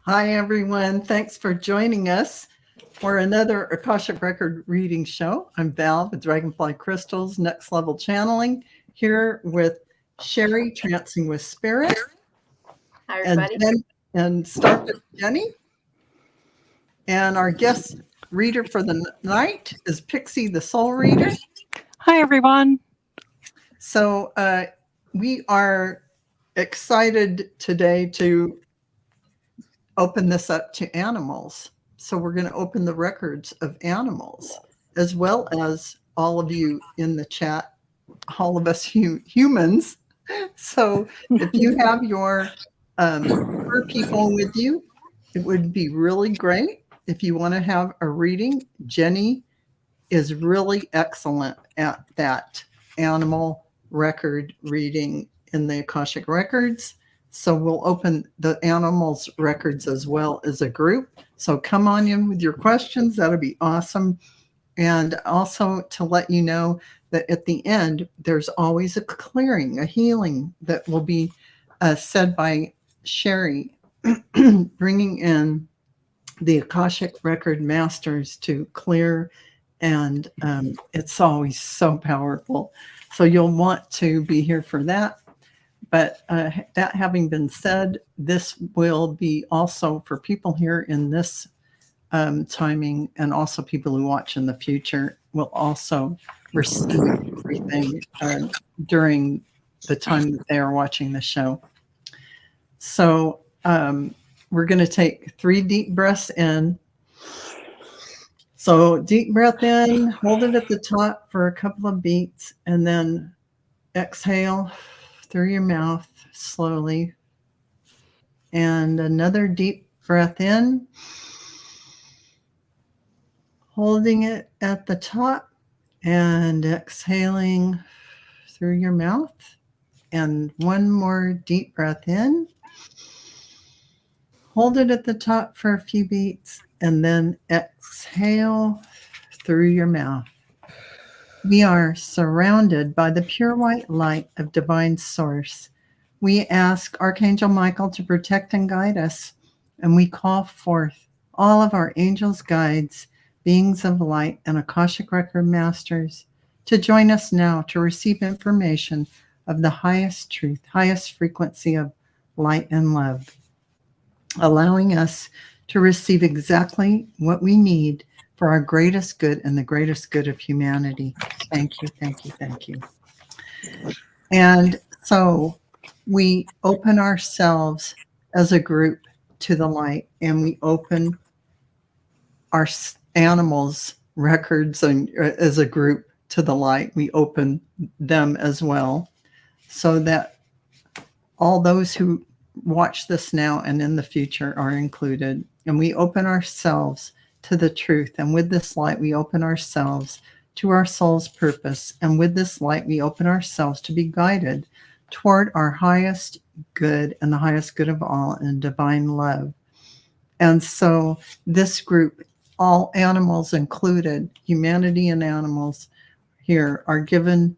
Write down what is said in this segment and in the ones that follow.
Hi, everyone. Thanks for joining us for another Akashic Record Reading show. I'm Val of Dragonfly Crystals, Next Level Channeling, here with Cheri, Trancing with Spirit. Hi, everybody. And Starfish Jennie. And our guest reader for the night is Pixie, the Soul Reader. Hi, everyone. So we are excited today to open this up to animals. So we're going to open the records of animals, as well as all of you in the chat, all of us humans. So if you have your fur people with you, it would be really great. If you want to have a reading, Jennie is really excellent at that animal record reading in the Akashic Records. So we'll open the animals records as well as a group. So come on in with your questions. That'll be awesome. And also to let you know that at the end, there's always a clearing, a healing that will be said by Cheri, bringing in the Akashic Record Masters to clear. And it's always so powerful. So you'll want to be here for that. But that having been said, this will be also for people here in this timing, and also people who watch in the future will also receive everything during the time that they are watching the show. So we're going to take 3 deep breaths in. So deep breath in, hold it at the top for a couple of beats, and then exhale through your mouth slowly. And another deep breath in, holding it at the top and exhaling through your mouth. And one more deep breath in, hold it at the top for a few beats, and then exhale through your mouth. We are surrounded by the pure white light of divine source. We ask Archangel Michael to protect and guide us, and we call forth all of our angels, guides, beings of light, and Akashic Record Masters to join us now to receive information of the highest truth, highest frequency of light and love, allowing us to receive exactly what we need for our greatest good and the greatest good of humanity. Thank you, thank you, thank you. And so we open ourselves as a group to the light, and we open our animals records and as a group to the light. We open them as well, so that all those who watch this now and in the future are included. And we open ourselves to the truth. And with this light, we open ourselves to our soul's purpose. And with this light, we open ourselves to be guided toward our highest good and the highest good of all in divine love. And so this group, all animals included, humanity and animals here, are given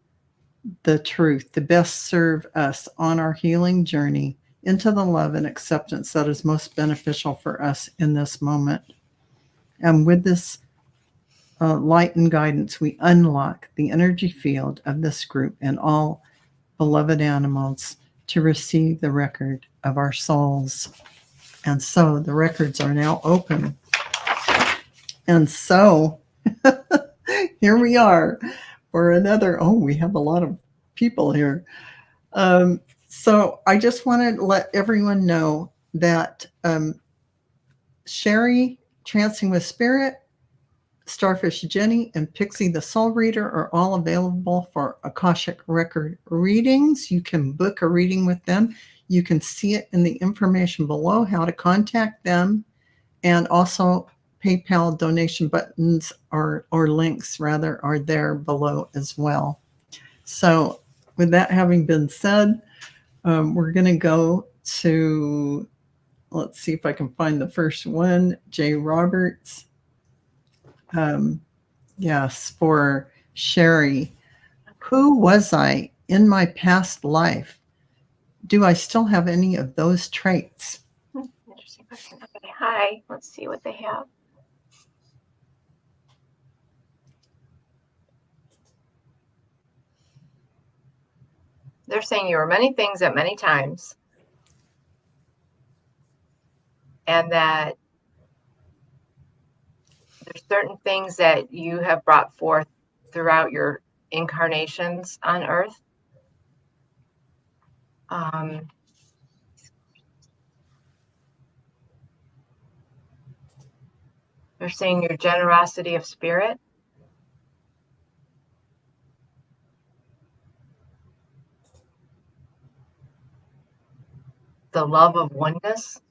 the truth to best serve us on our healing journey into the love and acceptance that is most beneficial for us in this moment. And with this light and guidance, we unlock the energy field of this group and all beloved animals to receive the record of our souls. And so the records are now open. And so here we are for another, we have a lot of people here. So I just want to let everyone know that Cheri, Trancing with Spirit, Starfish Jennie, and Pixie the Soul Reader are all available for Akashic Record readings. You can book a reading with them. You can see it in the information below, how to contact them, and also PayPal donation buttons or links rather are there below as well. So with that having been said, we're going to go to, let's see if I can find the first one, J. Roberts. Yes, for Cheri. Who was I in my past life? Do I still have any of those traits? Interesting question. Hi. Let's see what they have. They're saying you were many things at many times, and that there's certain things that you have brought forth throughout your incarnations on Earth. They're saying your generosity of spirit, the love of oneness,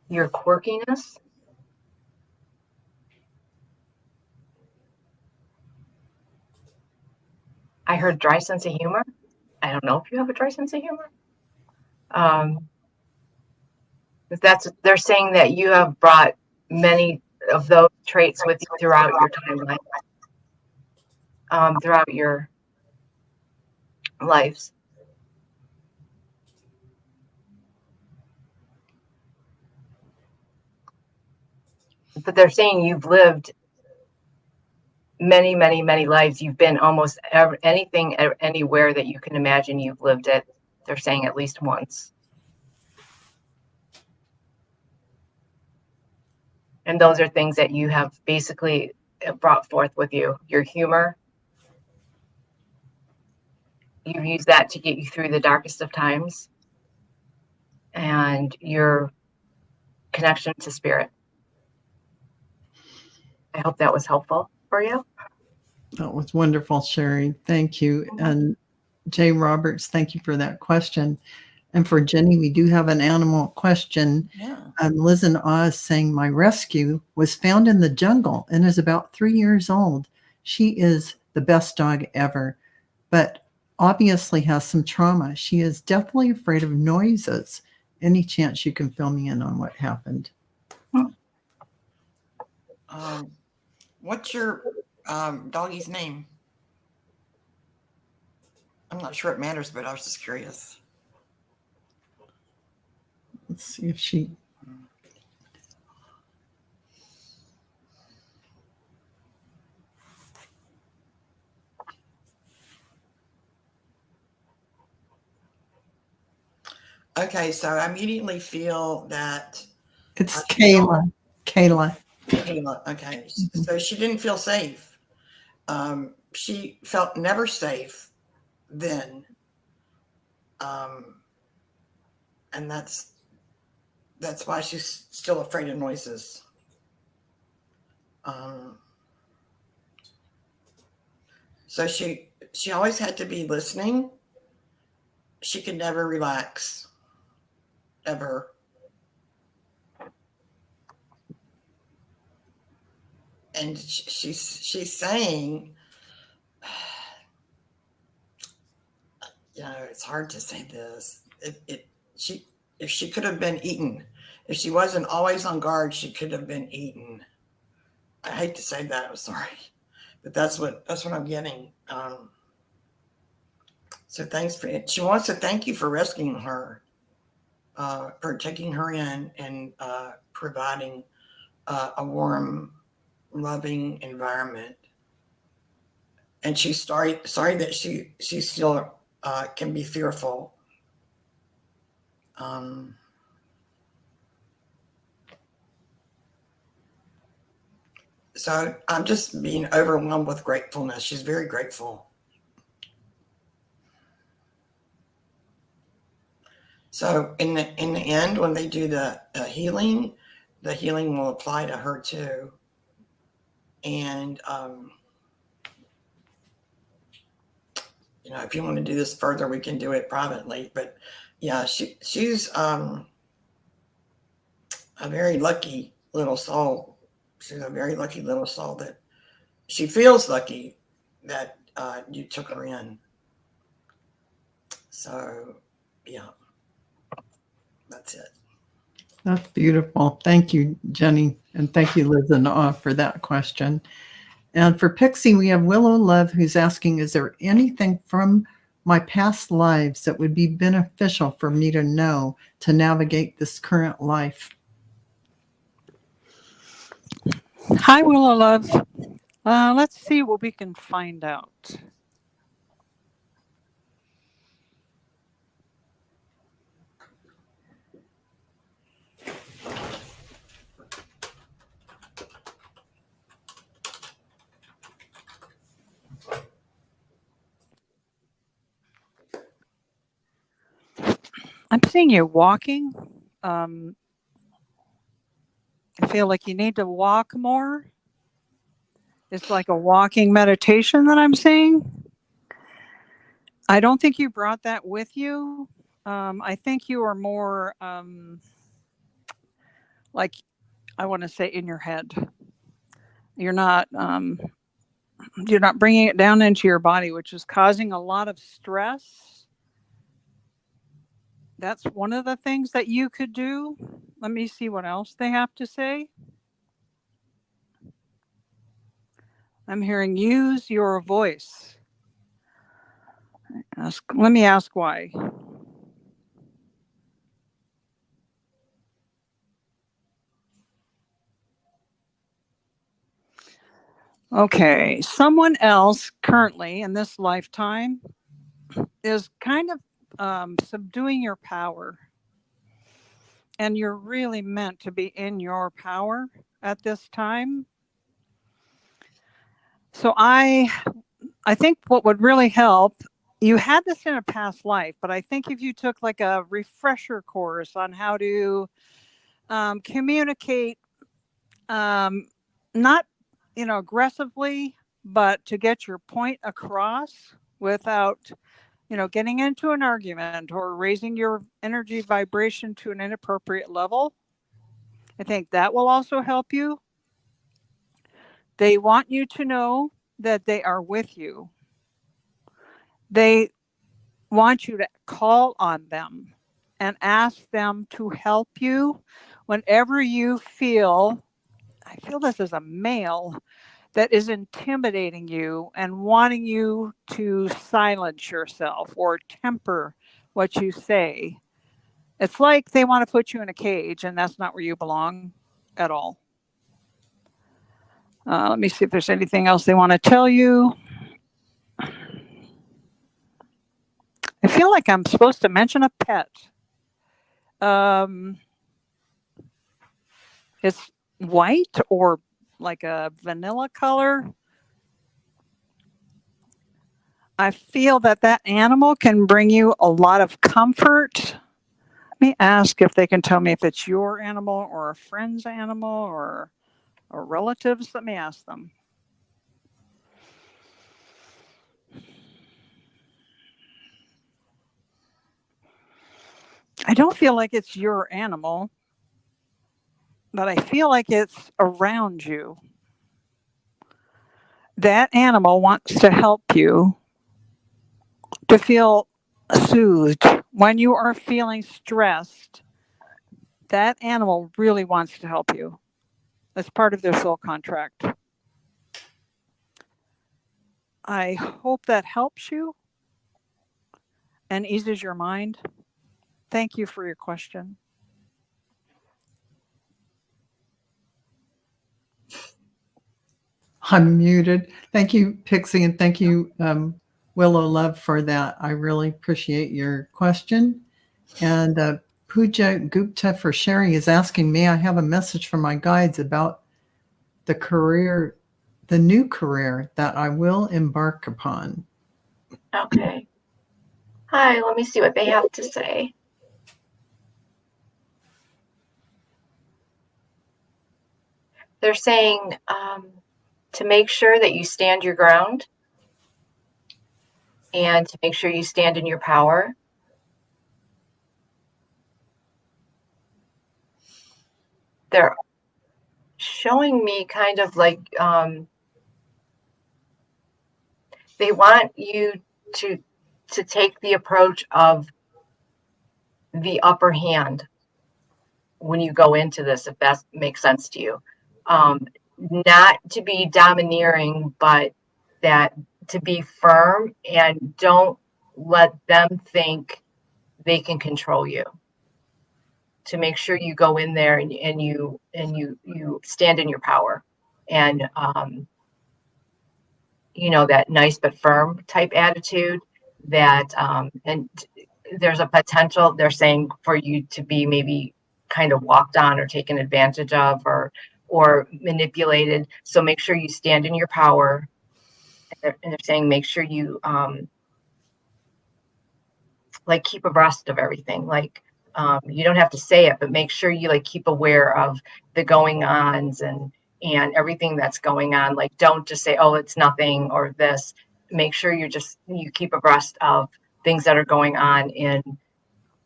your quirkiness, I heard dry sense of humor. I don't know if you have a dry sense of humor. They're saying that you have brought many of those traits with you throughout your timeline, throughout your lives. But they're saying you've lived many, many, many lives. You've been almost anything, anywhere that you can imagine you've lived it. They're saying at least once. And those are things that you have basically brought forth with you. Your humor, you've used that to get you through the darkest of times. And your connection to spirit. I hope that was helpful for you. That was wonderful, Cheri. Thank you. And Jay Roberts, thank you for that question. And for Jenny, we do have an animal question. Yeah. Liz and Oz saying, my rescue was found in the jungle and is about 3 years old. She is the best dog ever, but obviously has some trauma. She is definitely afraid of noises. Any chance you can fill me in on what happened? What's your doggy's name? I'm not sure it matters, but I was just curious. Let's see if she... Okay, so I immediately feel that It's Kayla. Kayla, okay. Mm-hmm. So she didn't feel safe. She felt never safe then. And that's why she's still afraid of noises. So she always had to be listening. She could never relax, ever. And she's saying, you know, it's hard to say this. If she could have been eaten, if she wasn't always on guard, she could have been eaten. I hate to say that. I'm sorry, but that's what I'm getting. So thanks for it. She wants to thank you for rescuing her, for taking her in and providing a warm, loving environment. And she's sorry that she still can be fearful. So I'm just being overwhelmed with gratefulness. She's very grateful. So in the end, when they do the healing will apply to her too. And you know, if you want to do this further, we can do it privately. But yeah, she's a very lucky little soul. She's a very lucky little soul that she feels lucky that you took her in. So yeah, that's it. That's beautiful. Thank you, Jenny. And thank you, Liz and Awe, for that question. And for Pixie, we have Willow Love, who's asking, is there anything from my past lives that would be beneficial for me to know to navigate this current life? Hi, Willow Love. Let's see what we can find out. I'm seeing you walking. I feel like you need to walk more. It's like a walking meditation that I'm seeing. I don't think you brought that with you. I think you are more like, I want to say, in your head. You're not bringing it down into your body, which is causing a lot of stress. That's one of the things that you could do. Let me see what else they have to say. I'm hearing use your voice. Let me ask why. Okay, someone else currently in this lifetime is kind of subduing your power. And you're really meant to be in your power at this time. So I think what would really help, you had this in a past life, but I think if you took like a refresher course on how to communicate, not, aggressively, but to get your point across without, getting into an argument or raising your energy vibration to an inappropriate level. I think that will also help you. They want you to know that they are with you. They want you to call on them and ask them to help you whenever you feel, I feel this as a male, that is intimidating you and wanting you to silence yourself or temper what you say. It's like they want to put you in a cage, and that's not where you belong at all. Let me see if there's anything else they want to tell you. I feel like I'm supposed to mention a pet. It's white or like a vanilla color. I feel that animal can bring you a lot of comfort. Let me ask if they can tell me if it's your animal or a friend's animal or relatives. Let me ask them. I don't feel like it's your animal, but I feel like it's around you. That animal wants to help you to feel soothed. When you are feeling stressed, that animal really wants to help you. That's part of their soul contract. I hope that helps you and eases your mind. Thank you for your question. I'm muted. Thank you, Pixie, and thank you, Willow Love, for that. I really appreciate your question. And Pooja Gupta for Cheri is asking me, I have a message from my guides about the new career that I will embark upon. Okay. Hi, let me see what they have to say. They're saying to make sure that you stand your ground and to make sure you stand in your power. They're showing me kind of like they want you to take the approach of the upper hand. when you go into this, if that makes sense to you. Not to be domineering, but that to be firm, and don't let them think they can control you. To make sure you go in there and you stand in your power, and that nice but firm type attitude, that and there's a potential, they're saying, for you to be maybe kind of walked on or taken advantage of, or manipulated. So make sure you stand in your power. And they're saying make sure you like keep abreast of everything. Like you don't have to say it, but make sure you like keep aware of the going ons and everything that's going on. Like, don't just say, oh, it's nothing or this. Make sure you keep abreast of things that are going on in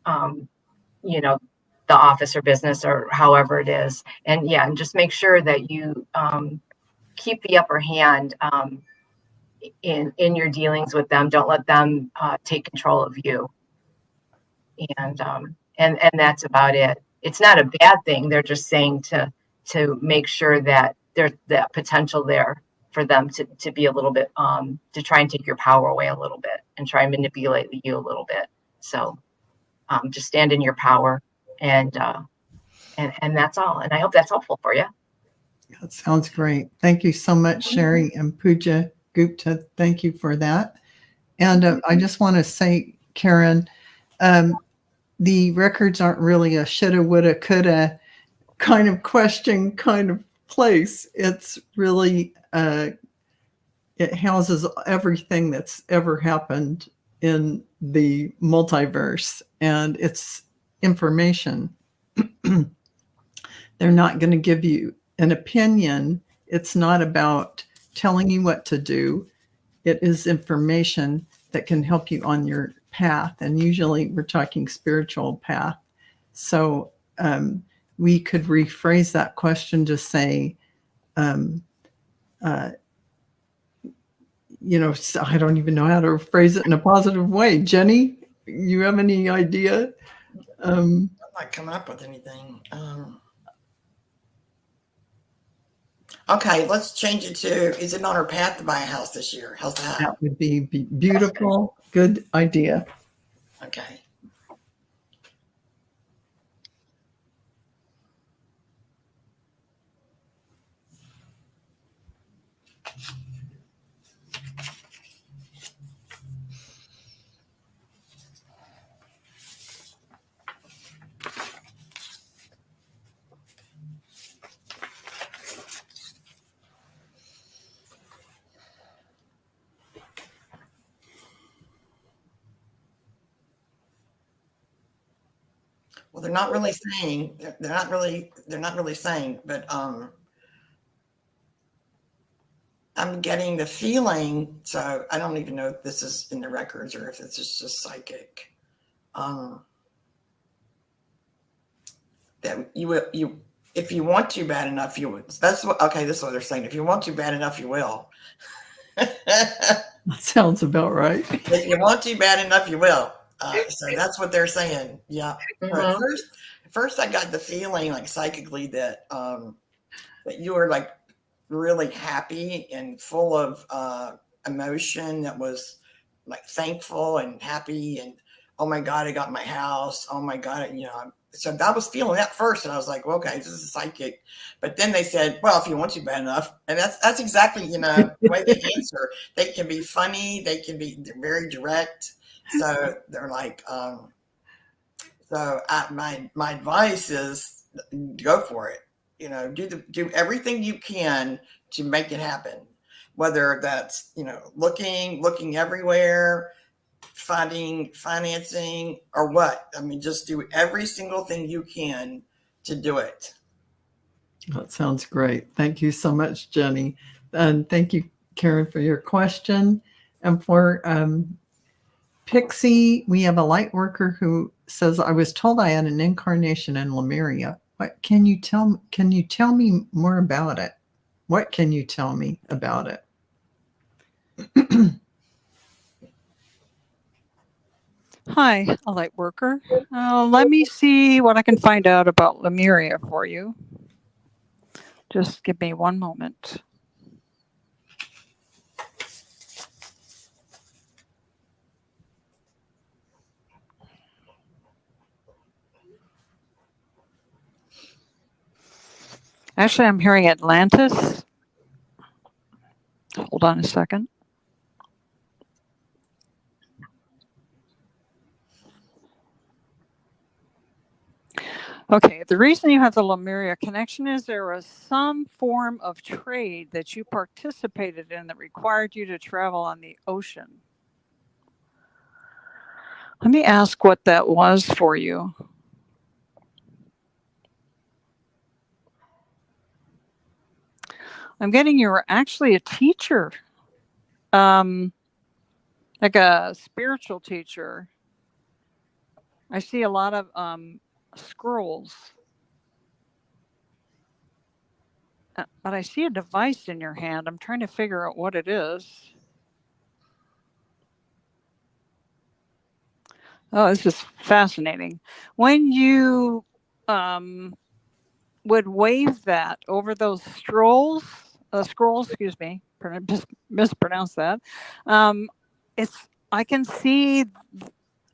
the office or business or however it is. And just make sure that you keep the upper hand in your dealings with them. Don't let them take control of you. And that's about it. It's not a bad thing. They're just saying to make sure that there's that potential there for them to be a little bit to try and take your power away a little bit and try and manipulate you a little bit. So just stand in your power, and that's all. And I hope that's helpful for you. That sounds great. Thank you so much, Cheri and Pooja Gupta. Thank you for that. And I just want to say, Karen, the records aren't really a shoulda, woulda, coulda kind of question, kind of place. It's really, it houses everything that's ever happened in the multiverse, and it's information. They're not going to give you an opinion. It's not about telling you what to do. It is information that can help you on your path. And usually we're talking spiritual path. So we could rephrase that question to say, I don't even know how to phrase it in a positive way. Jenny, you have any idea? I'm not coming up with anything. Okay, let's change it to, is it on her path to buy a house this year? How's that? That would be beautiful. Good idea. Okay. Well, they're not really saying, but I'm getting the feeling, so I don't even know if this is in the records or if it's just psychic. That you if you want to bad enough, you would. This is what they're saying. If you want to bad enough, you will. That sounds about right. If you want to bad enough, you will. So that's what they're saying. Yeah. Mm-hmm. First, I got the feeling, like psychically, that that you were like really happy and full of emotion. That was like thankful and happy, and oh my God, I got my house. Oh my God, So I was feeling that first, and I was like, well, okay, this is psychic. But then they said, well, if you want to bad enough, and that's exactly the way they answer. They can be funny. They're very direct. So they're like, my advice is go for it. Do everything you can to make it happen. Whether that's looking everywhere, finding financing, or what. I mean, just do every single thing you can to do it. That sounds great. Thank you so much, Jenny. And thank you, Karen, for your question. And for Pixie, we have a light worker who says, I was told I had an incarnation in Lemuria. What can you tell me more about it? What can you tell me about it? Hi, a light worker. Let me see what I can find out about Lemuria for you. Just give me one moment. Actually, I'm hearing Atlantis. Hold on a second. Okay, the reason you have the Lemuria connection is there was some form of trade that you participated in that required you to travel on the ocean. Let me ask what that was for you. I'm getting you were actually a teacher, like a spiritual teacher. I see a lot of scrolls. But I see a device in your hand. I'm trying to figure out what it is. Oh, this is fascinating. When you would wave that over those scrolls, excuse me, mispronounced that. I can see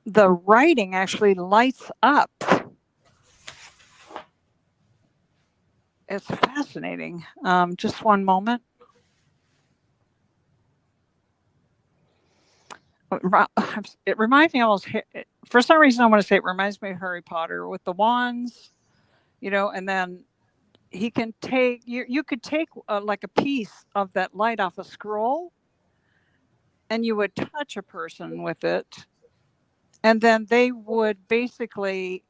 the writing actually lights up. It's fascinating. Just one moment. It reminds me almost, for some reason I want to say it reminds me of Harry Potter with the wands, and then he can take, you could take like a piece of that light off a scroll and you would touch a person with it. And then they would basically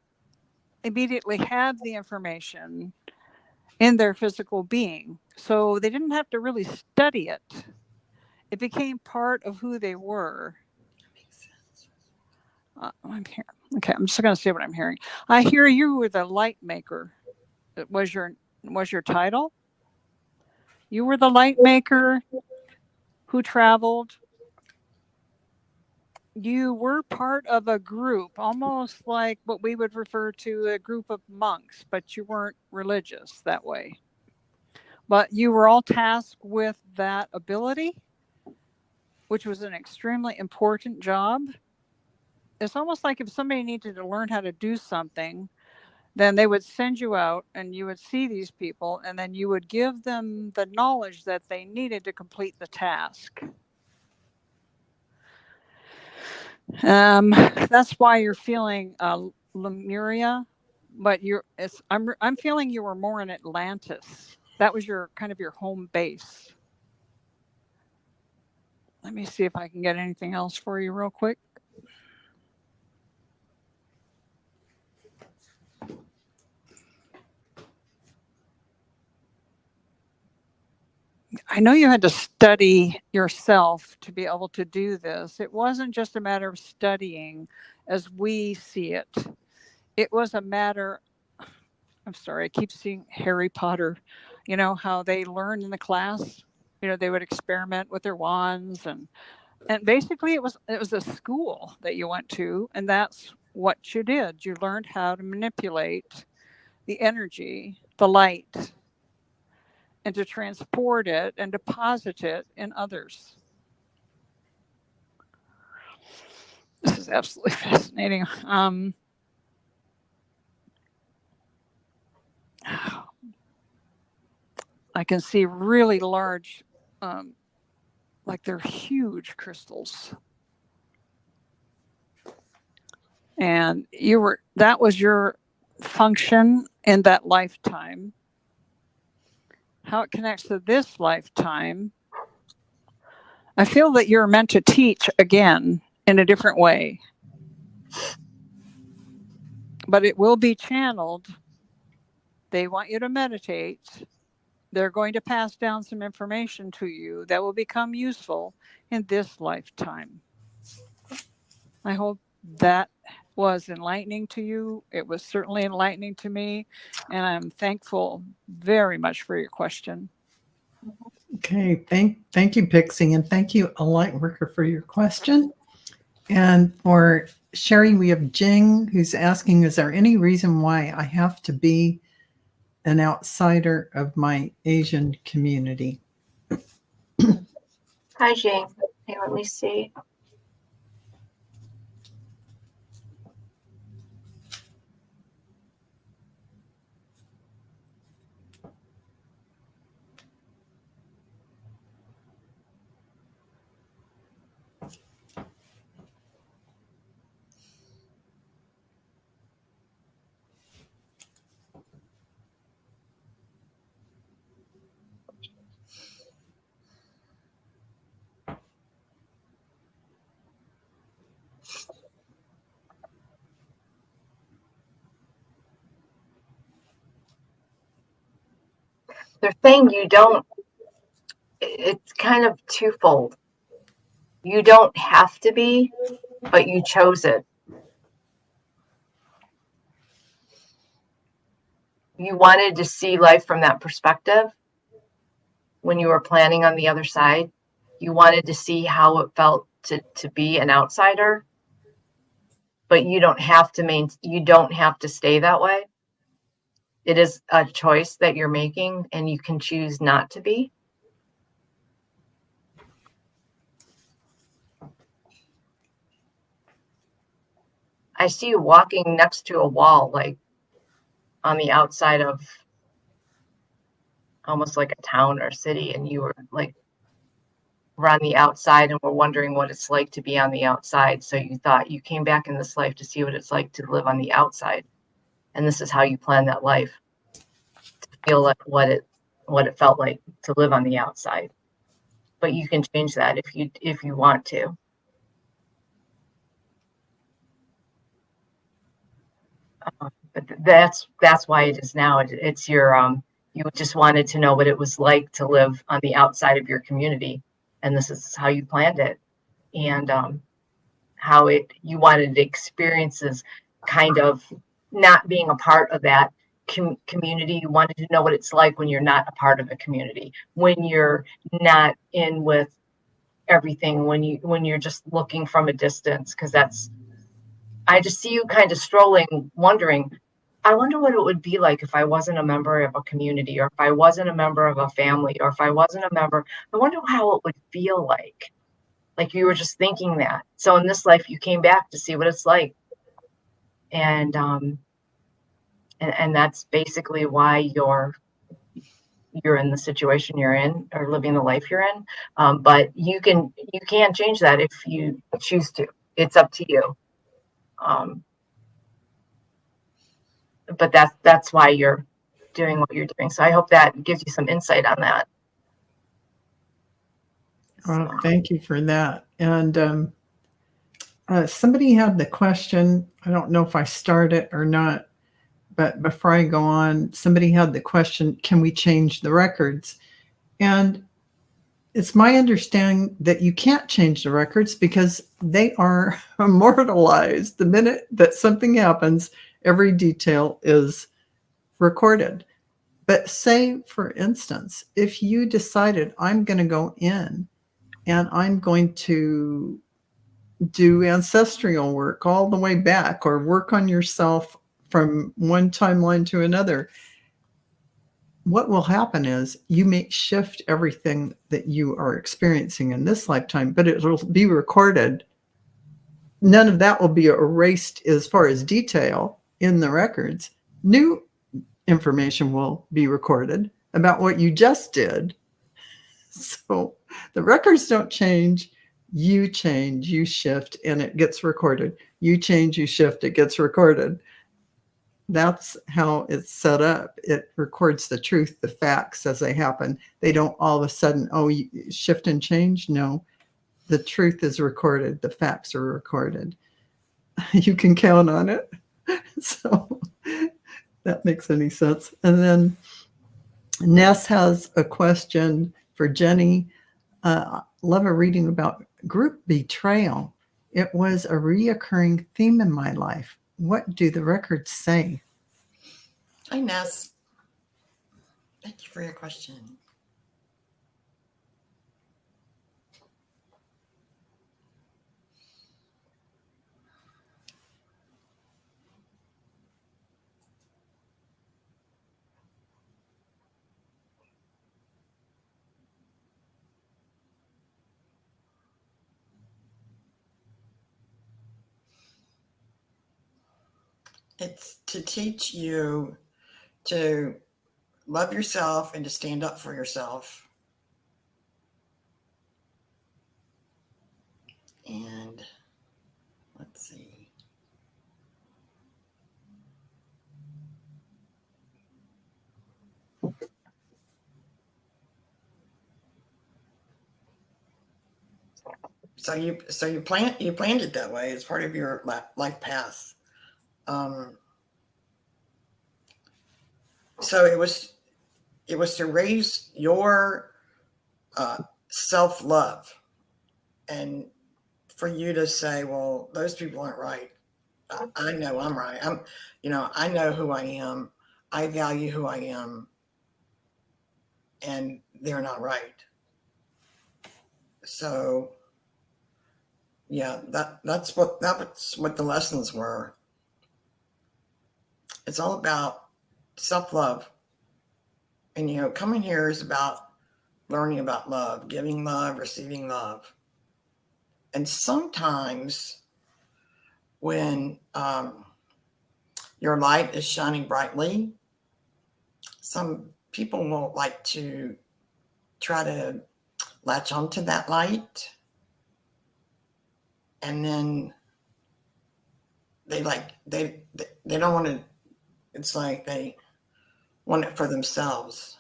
immediately have the information in their physical being. So they didn't have to really study it. It became part of who they were. I'm here. Okay, I'm just going to see what I'm hearing. I hear you were the light maker. Was your title? You were the light maker who traveled. You were part of a group, almost like what we would refer to a group of monks, but you weren't religious that way. But you were all tasked with that ability, which was an extremely important job. It's almost like if somebody needed to learn how to do something, then they would send you out and you would see these people and then you would give them the knowledge that they needed to complete the task. That's why you're feeling Lemuria, but I'm feeling you were more in Atlantis. That was your kind of your home base. Let me see if I can get anything else for you real quick. I know you had to study yourself to be able to do this. It wasn't just a matter of studying as we see it. It was a matter, I'm sorry, I keep seeing Harry Potter, how they learned in the class, they would experiment with their wands and basically it was a school that you went to, and that's what you did. You learned how to manipulate the energy, the light, and to transport it and deposit it in others. This is absolutely fascinating. I can see really large, like they're huge crystals. And that was your function in that lifetime. How it connects to this lifetime, I feel that you're meant to teach again in a different way. But it will be channeled. They want you to meditate. They're going to pass down some information to you that will become useful in this lifetime. I hope that was enlightening to you. It was certainly enlightening to me, and I'm thankful very much for your question. Okay, thank you, Pixie, and thank you, a light worker, for your question and for Cheri, we have Jing who's asking, is there any reason why I have to be an outsider of my Asian community? Hi, Jane. Hey, let me see. They're saying you don't, it's kind of twofold. You don't have to be, but you chose it. You wanted to see life from that perspective when you were planning on the other side. You wanted to see how it felt to be an outsider, but you don't have to stay that way. It is a choice that you're making, and you can choose not to be. I see you walking next to a wall, like on the outside of almost like a town or city, and you were like, we're on the outside and we're wondering what it's like to be on the outside. So you thought you came back in this life to see what it's like to live on the outside. And this is how you plan that life, to feel like what it felt like to live on the outside. But you can change that if you want to. But that's why it is now. It's your you just wanted to know what it was like to live on the outside of your community, and this is how you planned it, and how you wanted experiences, kind of not being a part of that community. You wanted to know what it's like when you're not a part of a community, when you're not in with everything, when you're just looking from a distance, because I just see you kind of strolling, wondering, I wonder what it would be like if I wasn't a member of a community, or if I wasn't a member of a family, or if I wasn't a member. I wonder how it would feel like. Like you were just thinking that. So in this life, you came back to see what it's like. And that's basically why you're in the situation you're in, or living the life you're in. But you can change that if you choose to. It's up to you. But that's why you're doing what you're doing. So I hope that gives you some insight on that. Well, thank you for that. And somebody had the question, I don't know if I start it or not, but before I go on, somebody had the question, can we change the records? And it's my understanding that you can't change the records because they are immortalized. The minute that something happens, every detail is recorded. But say, for instance, if you decided, I'm going to go in and I'm going to do ancestral work all the way back, or work on yourself from one timeline to another, what will happen is you may shift everything that you are experiencing in this lifetime, but it will be recorded. None of that will be erased as far as detail in the records. New information will be recorded about what you just did. So the records don't change. You change, you shift, and it gets recorded. You change, you shift, it gets recorded. That's how it's set up. It records the truth, the facts as they happen. They don't all of a sudden, you shift and change. No, the truth is recorded. The facts are recorded. You can count on it. So that makes any sense. And then Ness has a question for Jennie. Love a reading about group betrayal. It was a reoccurring theme in my life. What do the records say? Hi, Ness. Thank you for your question. It's to teach you to love yourself and to stand up for yourself. And let's see. So you planned it that way as part of your life path. So it was to raise your self-love, and for you to say, well, those people aren't right. I know I'm right. I know who I am. I value who I am, and they're not right. So yeah, that's what the lessons were. It's all about self-love. And coming here is about learning about love, giving love, receiving love. And sometimes when your light is shining brightly, some people will like to try to latch onto that light, and then they don't want to. It's like they want it for themselves,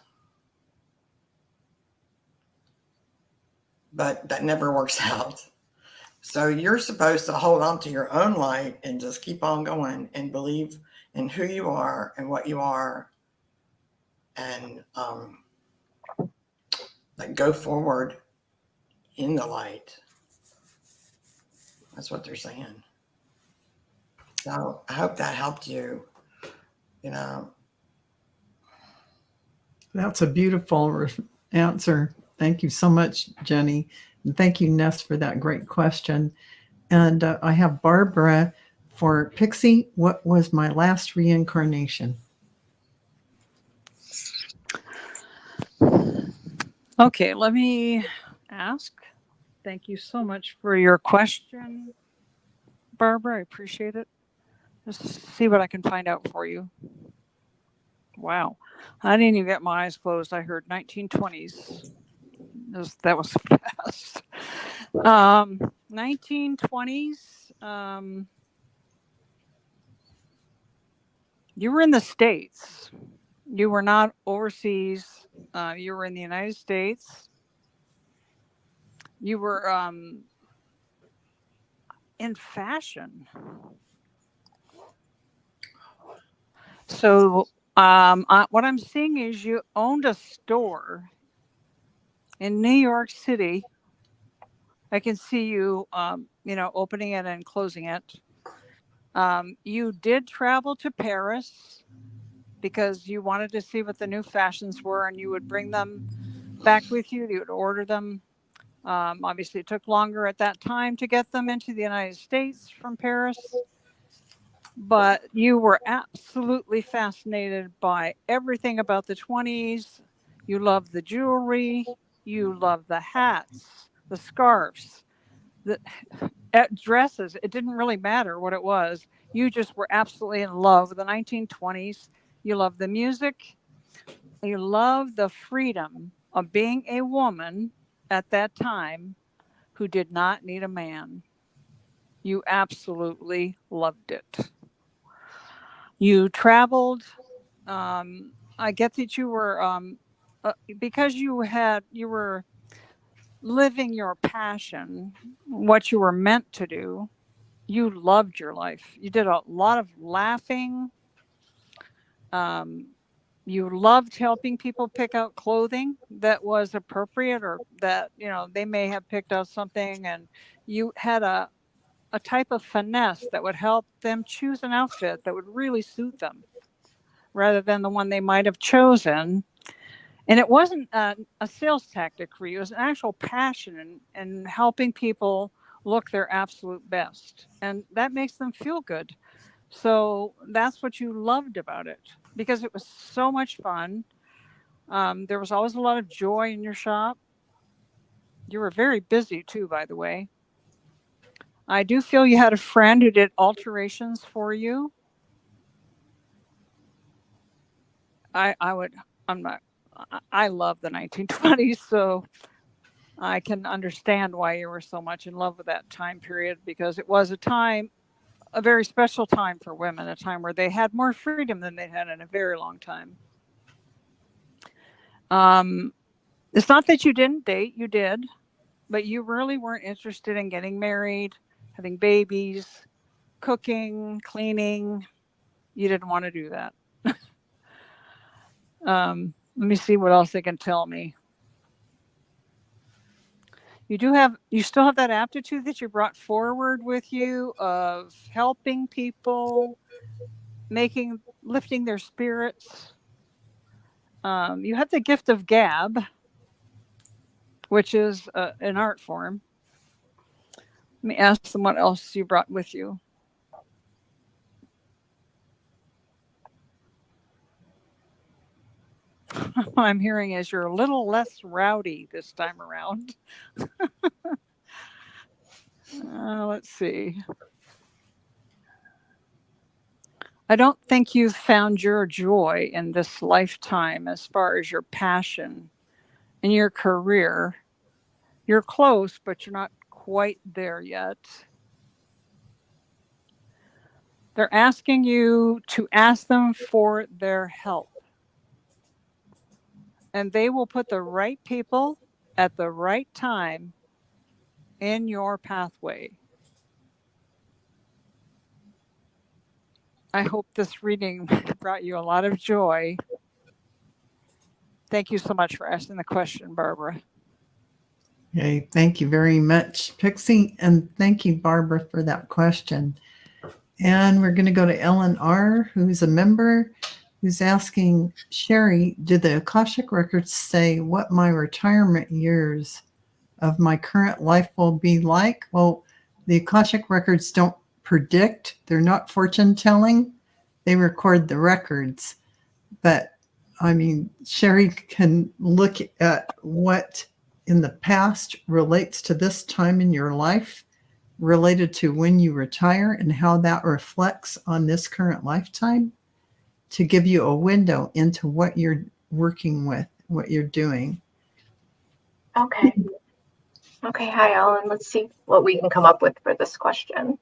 but that never works out. So you're supposed to hold on to your own light and just keep on going and believe in who you are and what you are, and go forward in the light. That's what they're saying. So I hope that helped you. That's a beautiful answer. Thank you so much, Jenny. And thank you, Ness, for that great question. And I have Barbara for Pixie. What was my last reincarnation? Okay, let me ask. Thank you so much for your question, Barbara. I appreciate it. Just see what I can find out for you. Wow. I didn't even get my eyes closed. I heard 1920s. That was fast. 1920s. You were in the States. You were not overseas. You were in the United States. You were in fashion. So what I'm seeing is you owned a store in New York City. I can see you, opening it and closing it. You did travel to Paris because you wanted to see what the new fashions were, and you would bring them back with you. You would order them. Obviously, it took longer at that time to get them into the United States from Paris. But you were absolutely fascinated by everything about the 20s. You loved the jewelry. You loved the hats, the scarves, the dresses. It didn't really matter what it was. You just were absolutely in love with the 1920s. You loved the music. You loved the freedom of being a woman at that time who did not need a man. You absolutely loved it. You traveled. I get that you were, because you were living your passion, what you were meant to do. You loved your life. You did a lot of laughing. You loved helping people pick out clothing that was appropriate, or that, they may have picked out something, and you had a type of finesse that would help them choose an outfit that would really suit them rather than the one they might have chosen. And it wasn't a sales tactic for you. It was an actual passion in helping people look their absolute best. And that makes them feel good. So that's what you loved about it, because it was so much fun. There was always a lot of joy in your shop. You were very busy too, by the way. I do feel you had a friend who did alterations for you. I love the 1920s, so I can understand why you were so much in love with that time period, because it was a very special time for women, a time where they had more freedom than they had in a very long time. It's not that you didn't date, you did, but you really weren't interested in getting married, having babies, cooking, cleaning. You didn't want to do that. Let me see what else they can tell me. You still have that aptitude that you brought forward with you of helping people, lifting their spirits. You have the gift of gab, which is an art form. Let me ask them what else you brought with you. What I'm hearing is you're a little less rowdy this time around. Let's see. I don't think you've found your joy in this lifetime as far as your passion and your career. You're close, but you're not quite there yet. They're asking you to ask them for their help. And they will put the right people at the right time in your pathway. I hope this reading brought you a lot of joy. Thank you so much for asking the question, Barbara. Okay, thank you very much, Pixie. And thank you, Barbara, for that question. And we're going to go to Ellen R., who's a member, who's asking, Cheri, did the Akashic Records say what my retirement years of my current life will be like? Well, the Akashic Records don't predict. They're not fortune telling. They record the records. But, I mean, Cheri can look at what in the past relates to this time in your life, related to when you retire, and how that reflects on this current lifetime, to give you a window into what you're working with, what you're doing. Okay. Okay. Hi, Ellen. Let's see what we can come up with for this question.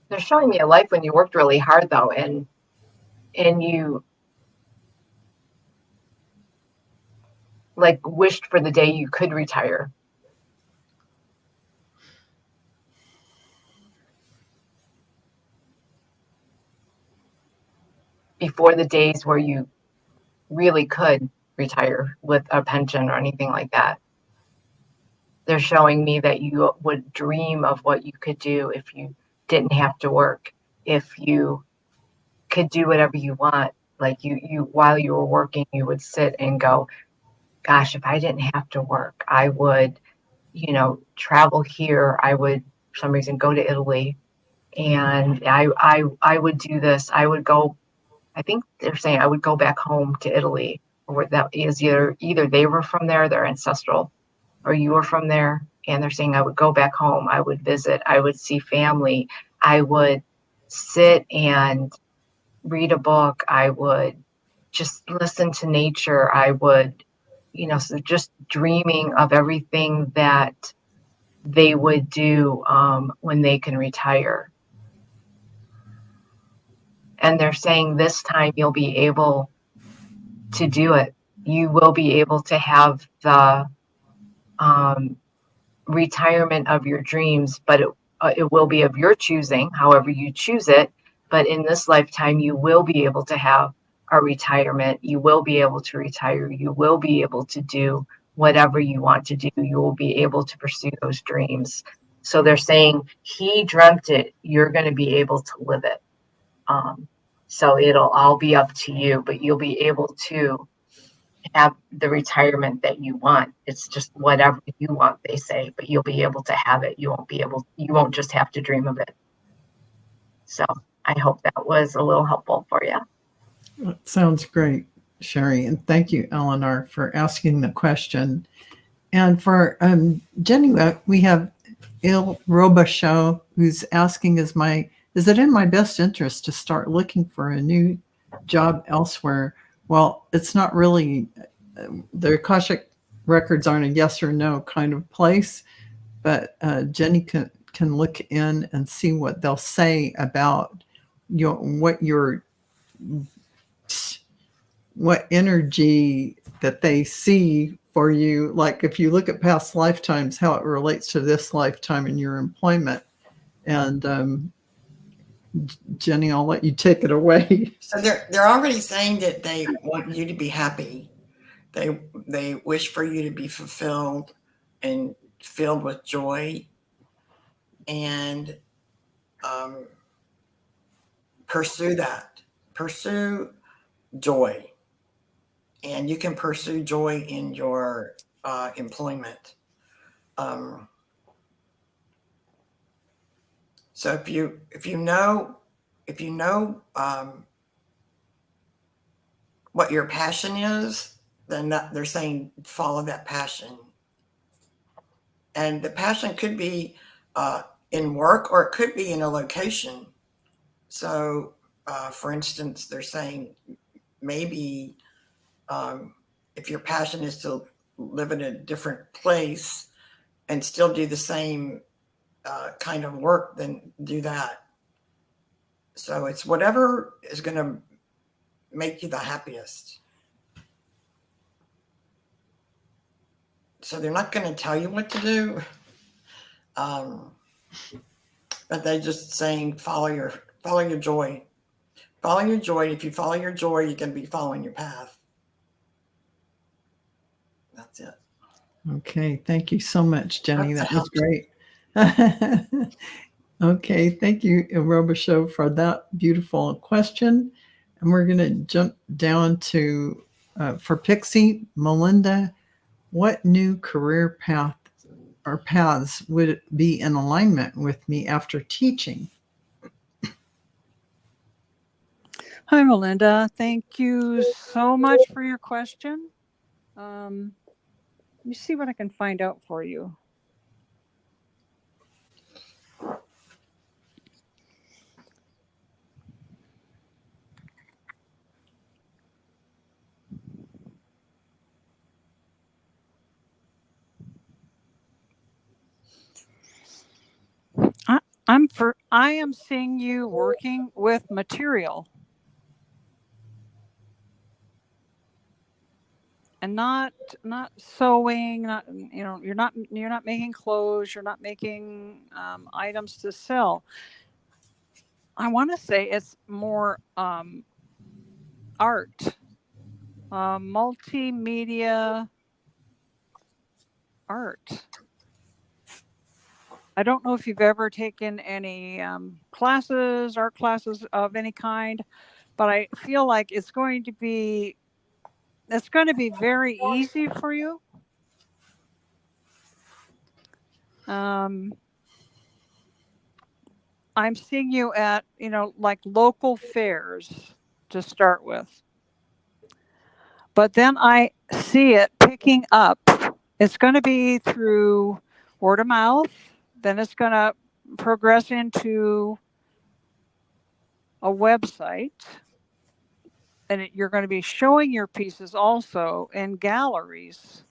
They're showing me a life when you worked really hard, though, and you like wished for the day you could retire. Before the days where you really could retire with a pension or anything like that. They're showing me that you would dream of what you could do if you didn't have to work, if you could do whatever you want. Like you while you were working, you would sit and go, gosh, if I didn't have to work, I would, travel here. I would, for some reason, go to Italy, and I would do this. I would go, I think they're saying I would go back home to Italy, or that is either they were from there, they're ancestral, or you were from there, and they're saying I would go back home, I would visit, I would see family, I would sit and read a book, I would just listen to nature, I would, so just dreaming of everything that they would do when they can retire. And they're saying this time you'll be able to do it. You will be able to have the retirement of your dreams, but it will be of your choosing, however you choose it. But in this lifetime, you will be able to have a retirement. You will be able to retire. You will be able to do whatever you want to do. You will be able to pursue those dreams. So they're saying he dreamt it. You're going to be able to live it. So it'll all be up to you, but you'll be able to have the retirement that you want. It's just whatever you want, they say, but you'll be able to have it. You won't just have to dream of it. So I hope that was a little helpful for you. That sounds great, Cheri. And thank you, Eleanor, for asking the question. And for Jenny, we have Il Robichaud, who's asking, is it in my best interest to start looking for a new job elsewhere? Well, it's not really, the Akashic records aren't a yes or no kind of place, but Jenny can look in and see what they'll say about what energy that they see for you. Like if you look at past lifetimes, how it relates to this lifetime in your employment. And Jenny, I'll let you take it away. So they're already saying that they want you to be happy. They wish for you to be fulfilled and filled with joy, and pursue that. Pursue joy, and you can pursue joy in your employment. So if you know what your passion is, then they're saying follow that passion. And the passion could be in work, or it could be in a location. So, for instance, they're saying maybe if your passion is to live in a different place and still do the same kind of work, then do that. So it's whatever is going to make you the happiest. So they're not going to tell you what to do, but they're just saying follow your joy. Follow your joy. If you follow your joy, you're going to be following your path. That's it. Okay, thank you so much, Jenny. That That was great. Okay, thank you, Robichaud, for that beautiful question. And we're going to jump down to, for Pixie, Melinda, what new career path or paths would be in alignment with me after teaching? Hi, Melinda. Thank you so much for your question. Let me see what I can find out for you. I am seeing you working with material. And not sewing, you're not making clothes, you're not making items to sell. I want to say it's more art, multimedia art. I don't know if you've ever taken any art classes of any kind, but I feel like it's going to be very easy for you. I'm seeing you at, like local fairs to start with. But then I see it picking up. It's going to be through word of mouth. Then it's going to progress into a website. And you're going to be showing your pieces also in galleries.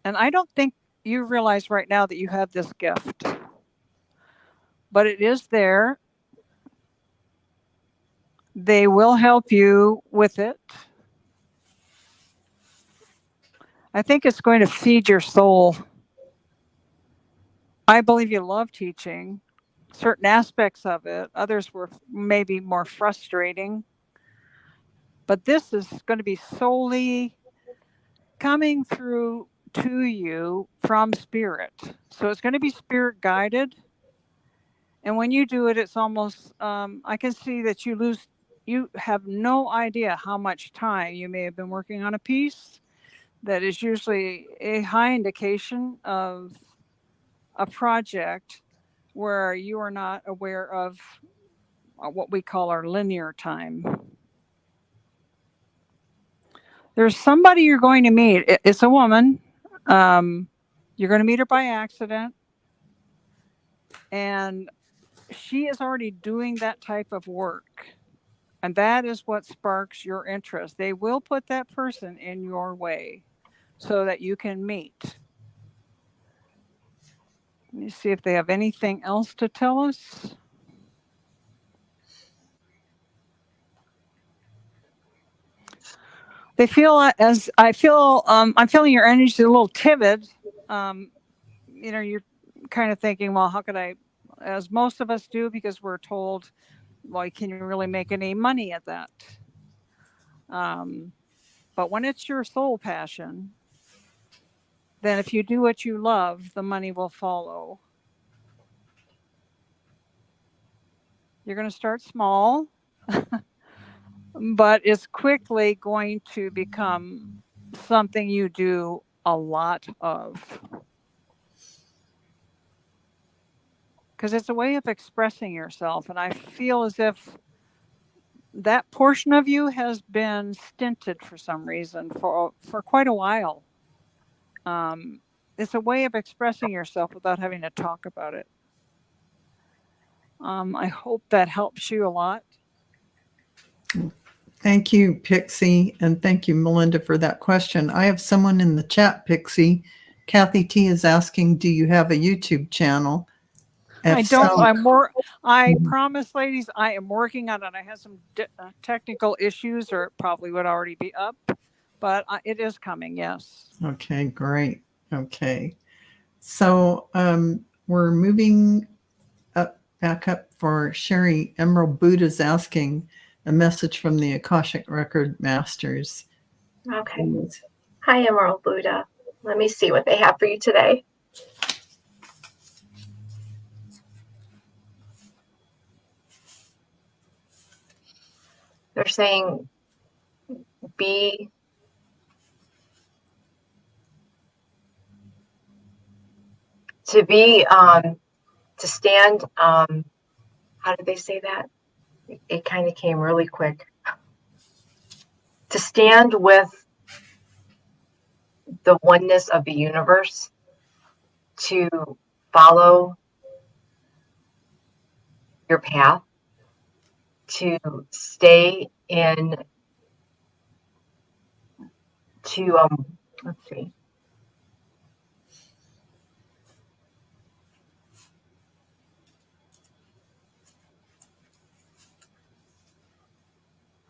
And I don't think you realize right now that you have this gift. But it is there. They will help you with it. I think it's going to feed your soul. I believe you love teaching. Certain aspects of it. Others were maybe more frustrating. But this is going to be solely coming through to you from spirit. So it's going to be spirit guided. And when you do it, it's almost, I can see that you lose you have no idea how much time you may have been working on a piece. That is usually a high indication of a project where you are not aware of what we call our linear time. There's somebody you're going to meet. It's a woman. You're going to meet her by accident. And she is already doing that type of work. And that is what sparks your interest. They will put that person in your way so that you can meet. Let me see if they have anything else to tell us. They feel as I feel, I'm feeling your energy is a little timid. You're kind of thinking, well, how could I, as most of us do, because we're told, well, can you really make any money at that? But when it's your soul passion, then if you do what you love, the money will follow. You're going to start small, but it's quickly going to become something you do a lot of. Because it's a way of expressing yourself. And I feel as if that portion of you has been stinted for some reason for quite a while. It's a way of expressing yourself without having to talk about it. I hope that helps you a lot. Thank you, Pixie, and thank you, Melinda, for that question. I have someone in the chat, Pixie. Kathy T is asking, do you have a YouTube channel? I don't. I promise, ladies, I am working on it. I had some technical issues, or it probably would already be up, but it is coming. Yes. Okay, great. Okay, so we're moving back up for Cheri. Emerald Buddha's asking a message from the Akashic Record Masters. Okay. Hi, Emerald Buddha. Let me see what they have for you today. They're saying to stand, how did they say that? It kind of came really quick. To stand with the oneness of the universe, to follow your path, to stay in, let's see.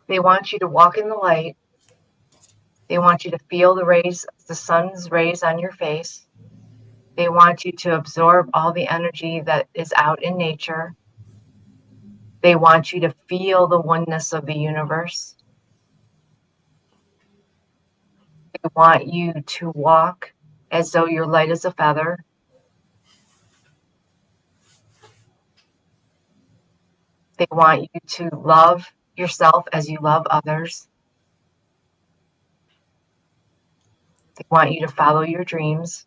They want you to walk in the light. They want you to feel the sun's rays on your face. They want you to absorb all the energy that is out in nature. They want you to feel the oneness of the universe. They want you to walk as though you're light as a feather. They want you to love yourself as you love others. They want you to follow your dreams.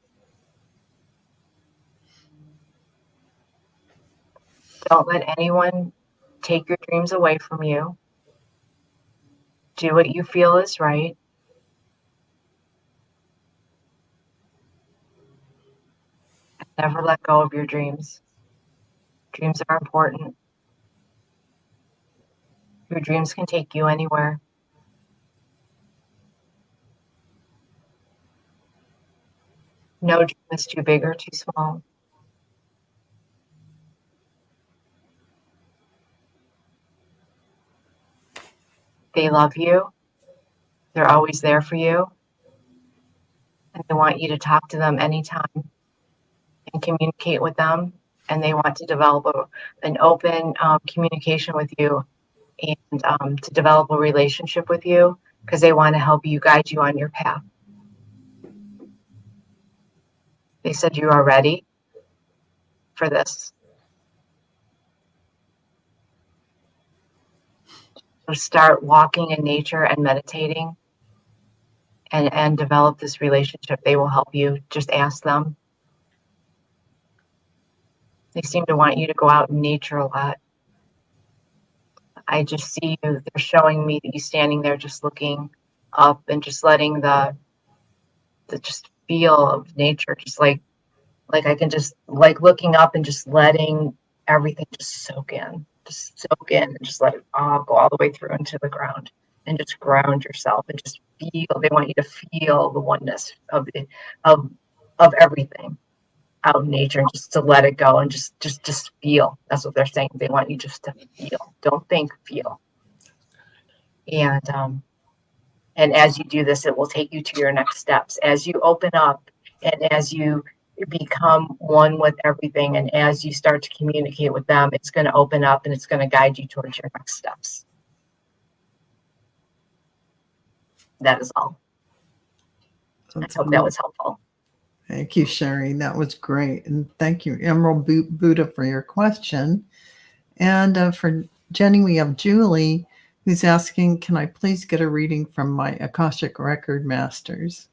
Don't let anyone take your dreams away from you. Do what you feel is right. Never let go of your dreams. Dreams are important. Your dreams can take you anywhere. No dream is too big or too small. They love you. They're always there for you. And they want you to talk to them anytime and communicate with them. And they want to develop an open communication with you and to develop a relationship with you because they want to help you, guide you on your path. They said you are ready for this. So start walking in nature and meditating and develop this relationship. They will help you. Just ask them. They seem to want you to go out in nature a lot. I just see you, they're showing me that you standing there just looking up and just letting the just feel of nature, just like I can just like looking up and just letting everything just soak in and just let it all go all the way through into the ground and just ground yourself and just feel. They want you to feel the oneness of it, of everything out in nature, and just to let it go and just feel. That's what they're saying. They want you just to feel. Don't think, feel. And as you do this, it will take you to your next steps. As you open up and as you become one with everything, and as you start to communicate with them, it's going to open up and it's going to guide you towards your next steps. That is all. That's I hope that was helpful. Thank you, Cheri. That was great. And thank you, Emerald Buddha, for your question. And for Jenny, we have Julie, who's asking, can I please get a reading from my Akashic Record Masters?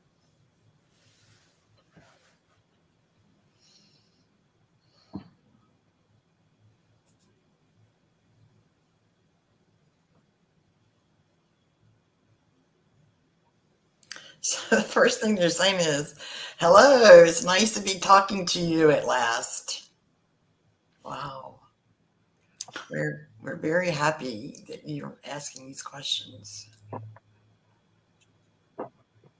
So the first thing they're saying is, hello, it's nice to be talking to you at last. Wow. We're very happy that you're asking these questions.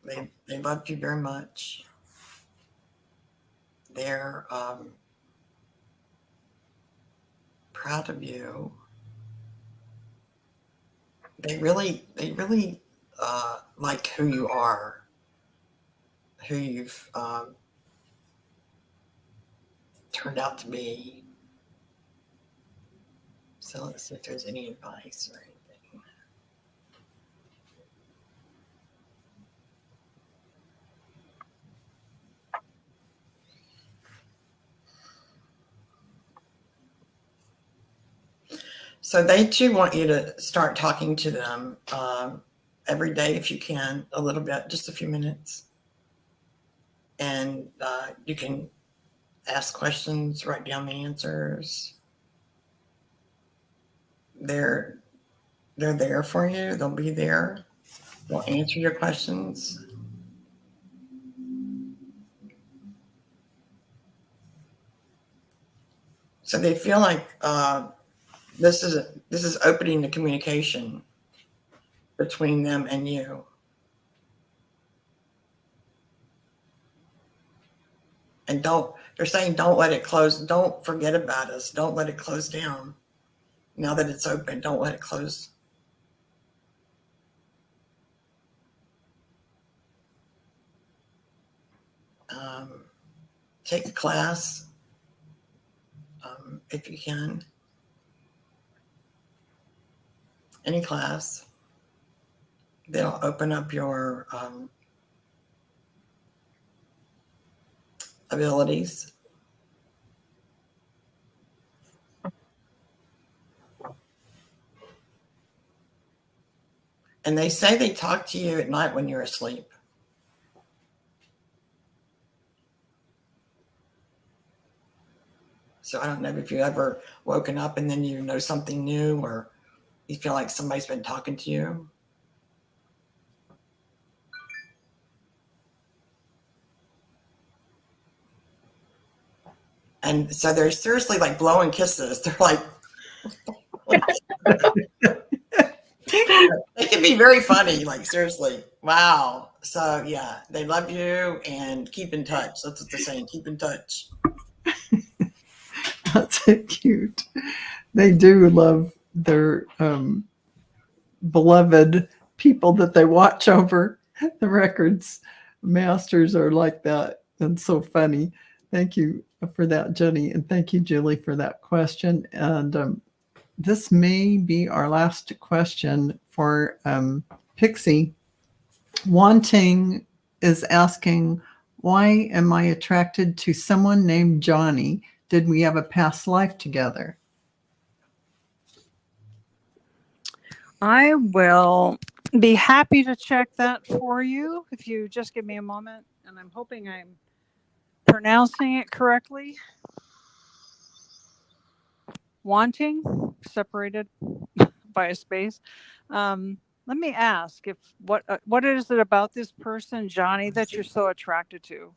They love you very much. They're proud of you. They really like who you are, who you've turned out to be. So let's see if there's any advice or anything. So they too want you to start talking to them every day if you can, a little bit, just a few minutes. And you can ask questions, write down the answers. They're there for you. They'll be there. They'll answer your questions. So they feel like this is opening the communication between them and you. And they're saying don't let it close. Don't forget about us. Don't let it close down. Now that it's open, don't let it close. Take a class if you can. Any class. They'll open up your abilities. And they say they talk to you at night when you're asleep. So I don't know if you ever woken up and then you know something new, or you feel like somebody's been talking to you. And so they're seriously like blowing kisses. They're like, it can be very funny, like seriously. Wow. So yeah, they love you and keep in touch. That's what they're saying. Keep in touch. That's so cute. They do love their beloved people that they watch over. The records masters are like that, and so funny. Thank you for that, Jenny, and thank you, Julie, for that question. And this may be our last question for Pixie. Wanting is asking, why am I attracted to someone named Johnny? Did we have a past life together? I will be happy to check that for you if you just give me a moment. And I'm hoping I'm pronouncing it correctly. Wanting, separated by a space. Let me ask if what is it about this person, Johnny, that you're so attracted to?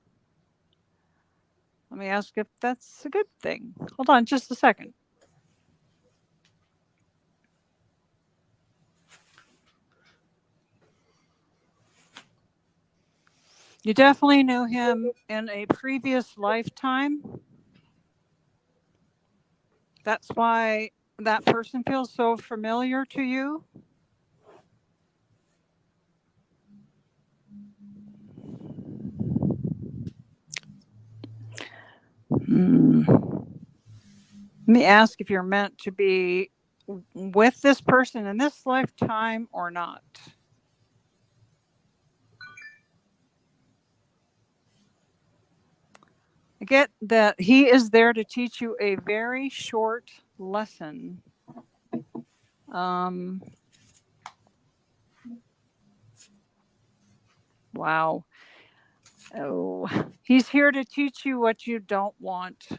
Let me ask if that's a good thing. Hold on just a second. You definitely knew him in a previous lifetime. That's why that person feels so familiar to you. Let me ask if you're meant to be with this person in this lifetime or not. I get that he is there to teach you a very short lesson. Wow. Oh, he's here to teach you what you don't want.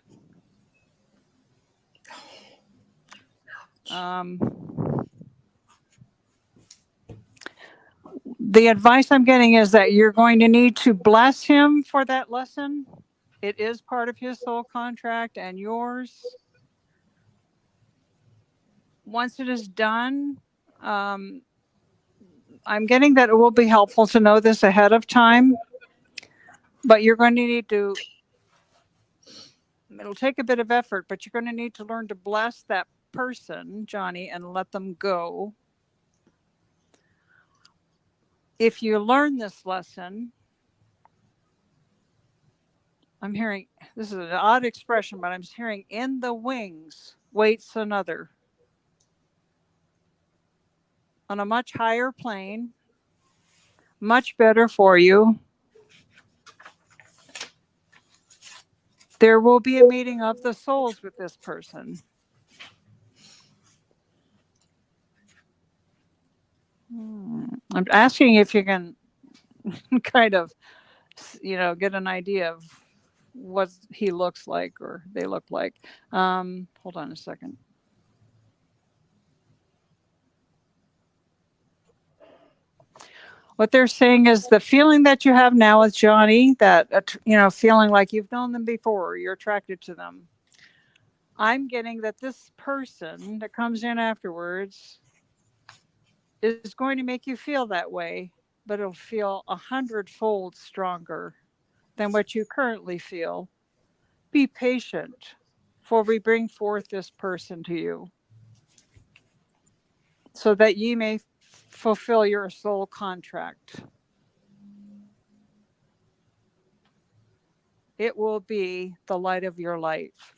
The advice I'm getting is that you're going to need to bless him for that lesson. It is part of his soul contract and yours. Once it is done, I'm getting that it will be helpful to know this ahead of time, but you're going to need to, it'll take a bit of effort, but you're going to need to learn to bless that person, Johnny, and let them go. If you learn this lesson, I'm hearing, this is an odd expression, but I'm hearing in the wings waits another. On a much higher plane, much better for you. There will be a meeting of the souls with this person. I'm asking if you can kind of, get an idea of what he looks like or they look like. Hold on a second. What they're saying is the feeling that you have now with Johnny, that, feeling like you've known them before, you're attracted to them. I'm getting that this person that comes in afterwards is going to make you feel that way, but it'll feel 100-fold stronger than what you currently feel. Be patient, for we bring forth this person to you, so that ye may fulfill your soul contract. It will be the light of your life.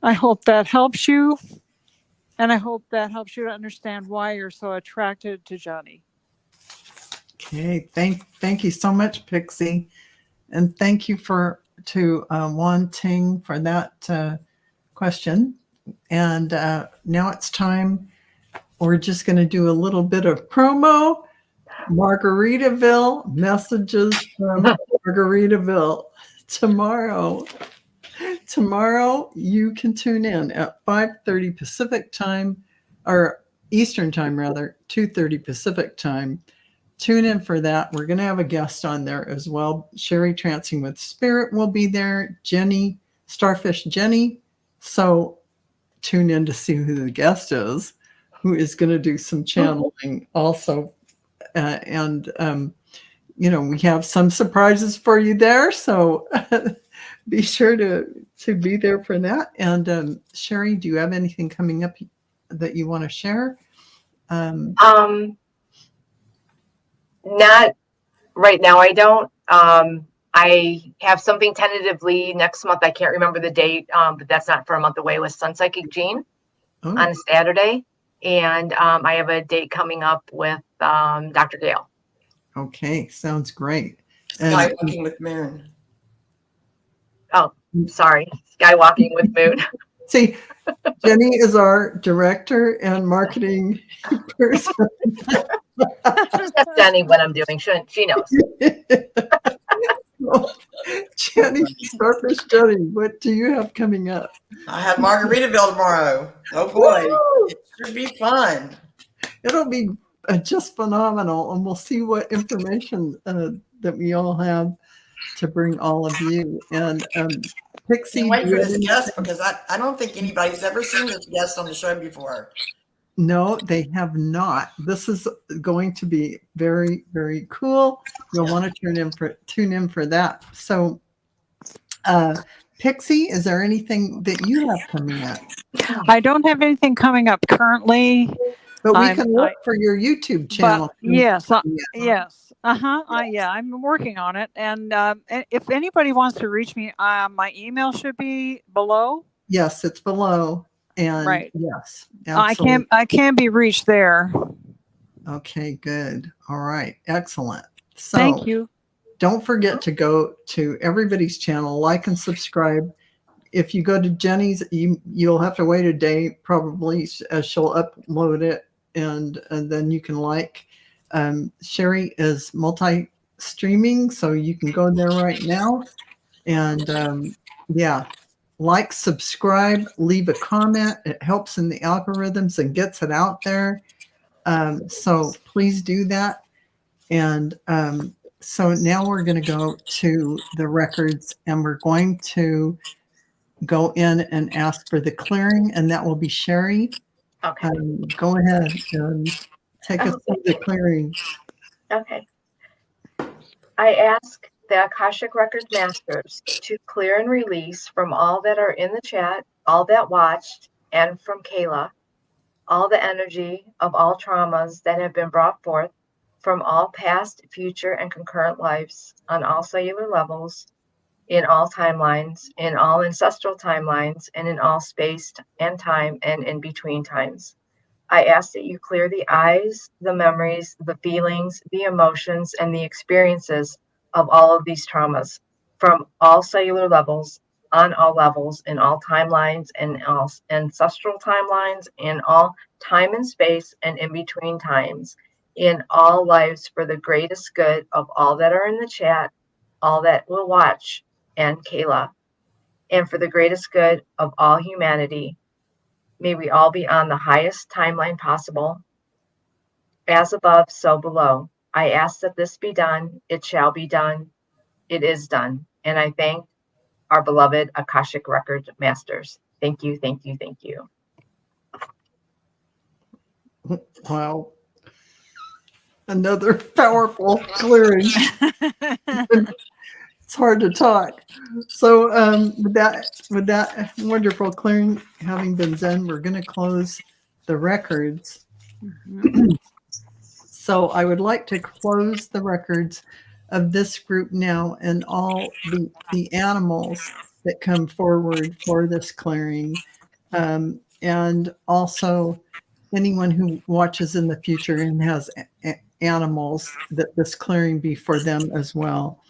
I hope that helps you, and I hope that helps you to understand why you're so attracted to Johnny. Okay, thank you so much, Pixie, and thank you to wanting for that question. And now it's time. We're just going to do a little bit of promo. Margaritaville, messages from Margaritaville. Tomorrow you can tune in at 5:30 Pacific time, or Eastern time rather, 2:30 Pacific time. Tune in for that. We're going to have a guest on there as well. Cheri Trancing with Spirit will be there. Spirit-Starfish Jennie. So tune in to see who the guest is, who is going to do some channeling also. We have some surprises for you there. So be sure to be there for that. And Cheri, do you have anything coming up that you want to share? Not right now. I don't. I have something tentatively next month. I can't remember the date, but that's not for a month away, with Sun Psychic Jean on Saturday. And I have a date coming up with Dr. Gale. Okay, sounds great. And I'm working with Marin. Oh, Sorry, skywalking with moon. See, Jenny is our director and marketing person. Just ask Jenny what I'm doing. She knows. Jenny, Starfish Jenny, what do you have coming up? I have Margaritaville tomorrow. Oh boy, Woo! it should be fun. It'll be just phenomenal, and we'll see what information that we all have to bring all of you. And Pixie, Can't wait do for you have this any- guest because I don't think anybody's ever seen this guest on the show before. No, they have not. This is going to be very, very cool. You'll want to tune in for that. So, Pixie, is there anything that you have coming up? I don't have anything coming up currently, But we I'm- can look for your YouTube channel. but yes, Yeah. yes, yeah, I'm working on it. And if anybody wants to reach me, my email should be below. Yes, it's below. And Right. yes, absolutely. I can be reached there. Okay, good. All right, excellent. So Thank you. don't forget to go to everybody's channel, like and subscribe. If you go to Jenny's, you'll have to wait a day probably as she'll upload it, and then you can like. Cheri is multi-streaming, so you can go there right now. And yeah, like, subscribe, leave a comment. It helps in the algorithms and gets it out there. So please do that. And so now we're going to go to the records, and we're going to go in and ask for the clearing, and that will be Cheri. Okay. Go ahead and take us through the clearing. Okay. I ask the Akashic Record Masters to clear and release from all that are in the chat, all that watched, and from Kayla, all the energy of all traumas that have been brought forth from all past, future, and concurrent lives on all cellular levels, in all timelines, in all ancestral timelines, and in all space and time and in between times. I ask that you clear the eyes, the memories, the feelings, the emotions, and the experiences of all of these traumas from all cellular levels, on all levels, in all timelines, and all ancestral timelines, in all time and space, and in between times, in all lives for the greatest good of all that are in the chat, all that will watch, and Kayla, and for the greatest good of all humanity. May we all be on the highest timeline possible. As above, so below. I ask that this be done. It shall be done. It is done. And I thank our beloved Akashic Record Masters. Thank you, thank you, thank you. Wow. Another powerful clearing. It's hard to talk. So with that wonderful clearing having been done, we're going to close the records. So I would like to close the records of this group now, and all the animals that come forward for this clearing, and also anyone who watches in the future and has animals, that this clearing be for them as well.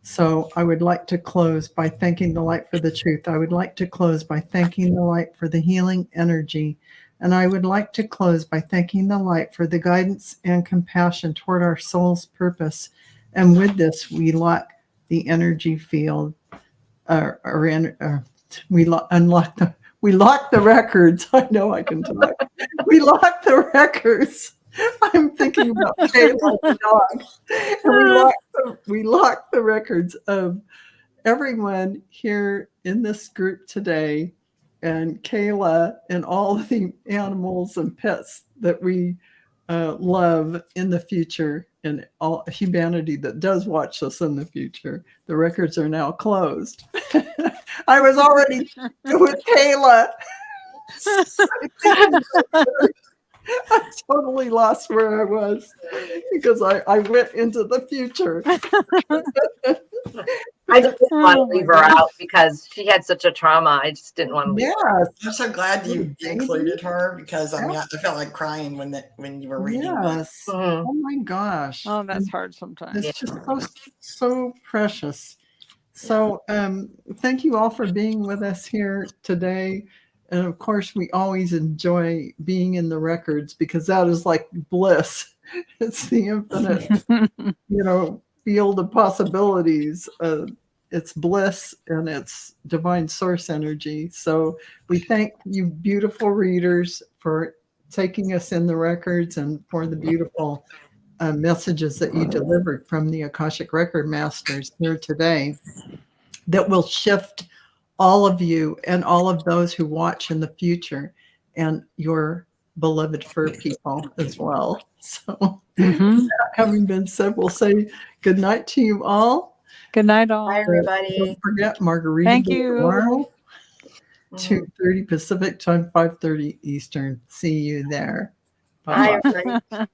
So I would like to close by thanking the light for the truth. I would like to close by thanking the light for the healing energy. And I would like to close by thanking the light for the guidance and compassion toward our soul's purpose. And with this, we lock the energy field, we lock the records. I know I can talk. We lock the records. I'm thinking about Kayla the dog. And we lock the records of everyone here in this group today, and Kayla, and all the animals and pets that we love in the future, and all humanity that does watch us in the future. The records are now closed. I was already with Kayla. I totally lost where I was because I went into the future. I just didn't want to leave her out because she had such a trauma. I just didn't want to leave her. Yes. I'm so glad you included her because I mean I felt like crying when you were reading that. Yes. Mhm. Oh my gosh. Oh, that's hard sometimes. It's just so precious. So thank you all for being with us here today. And of course, we always enjoy being in the records because that is like bliss. It's the infinite, field of possibilities. It's bliss and it's divine source energy. So we thank you, beautiful readers, for taking us in the records and for the beautiful messages that you delivered from the Akashic Record Masters here today that will shift all of you and all of those who watch in the future and your beloved fur people as well. So having been said, we'll say good night to you all. Good night, all. Bye, everybody. Don't forget Margarita Thank Day you. tomorrow, Mhm. 2:30 Pacific time, 5:30 Eastern. See you there. Bye, Bye. everybody.